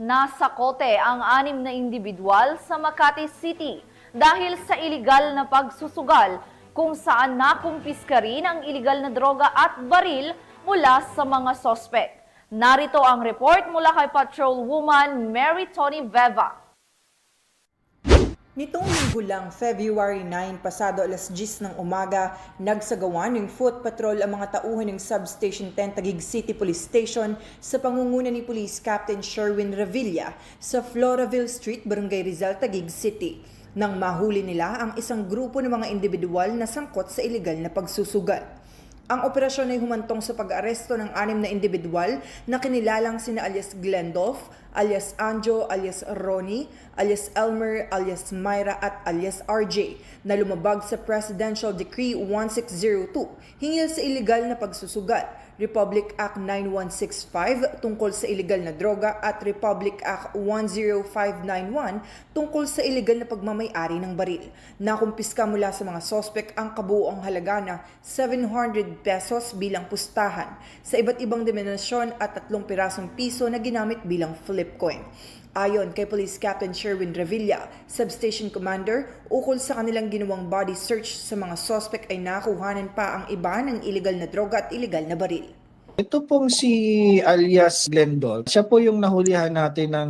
Nasa kote ang 6 na individual sa Makati City dahil sa iligal na pagsusugal kung saan nakumpiska rin ang iligal na droga at baril mula sa mga sospek. Narito ang report mula kay Patrolwoman Mary Tony Veva. Nitong linggo lang, February 9, pasado alas 10 ng umaga, nagsagawa ng foot patrol ang mga tauhan ng Substation 10 Taguig City Police Station sa pangunguna ni Police Captain Sherwin Revilla sa Floraville Street, Barangay Rizal, Taguig City. Nang mahuli nila ang isang grupo ng mga individual na sangkot sa iligal na pagsusugal. Ang operasyon ay humantong sa pag-aresto ng 6 na individual na kinilalang sina alias Glendolf, alias Anjo, alias Ronnie, alias Elmer, alias Myra at alias RJ na lumabag sa Presidential Decree 1602 hinggil sa iligal na pagsusugal, Republic Act 9165 tungkol sa iligal na droga at Republic Act 10591 tungkol sa iligal na pagmamay-ari ng baril. Nakumpiska mula sa mga sospek ang kabuoang halaga na 700 pesos bilang pustahan sa iba't ibang denominasyon at 3 pirasong piso na ginamit bilang flip coin. Ayon kay Police Captain Sherwin Revilla, Substation Commander, ukol sa kanilang ginawang body search sa mga sospek ay nakuhanan pa ang iba ng iligal na droga at iligal na baril. Ito pong si alias Glendolf, siya po yung nahulihan natin ng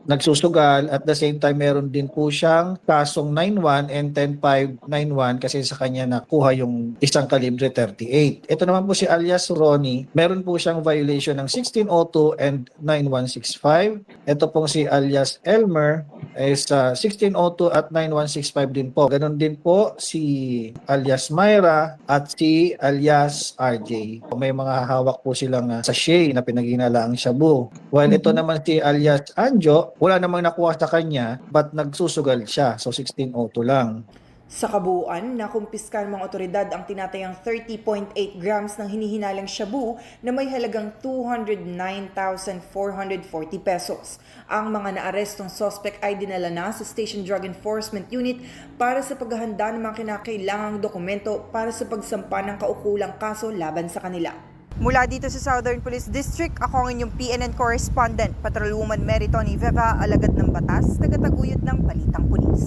nagsusugal at the same time meron din po siyang kasong 9-1 and 10-5-9-1 kasi sa kanya nakuha yung isang kalibre 38. Ito naman po si alias Ronnie, meron po siyang violation ng 1602 and 9165. Ito pong si alias Elmer is 1602 at 9165 din po. Ganon din po si alias Myra at si alias RJ. May mga hawak po silang sachet na pinaghinalang shabu. While ito naman si alias Anjo, wala namang nakuha sa kanya but nagsusugal siya. So 1602 lang. Sa kabuuan, nakumpiska ng mga otoridad ang tinatayang 30.8 grams ng hinihinalang shabu na may halagang 209,440 pesos. Ang mga naarestong suspect ay dinala na sa Station Drug Enforcement Unit para sa paghahanda ng mga kinakailangang dokumento para sa pagsampa ng kaukulang kaso laban sa kanila. Mula dito sa Southern Police District, ako ang inyong PNN correspondent, Patrolwoman Mary Tony Veva, alagad ng batas, tagataguyod ng Balitang Pulis.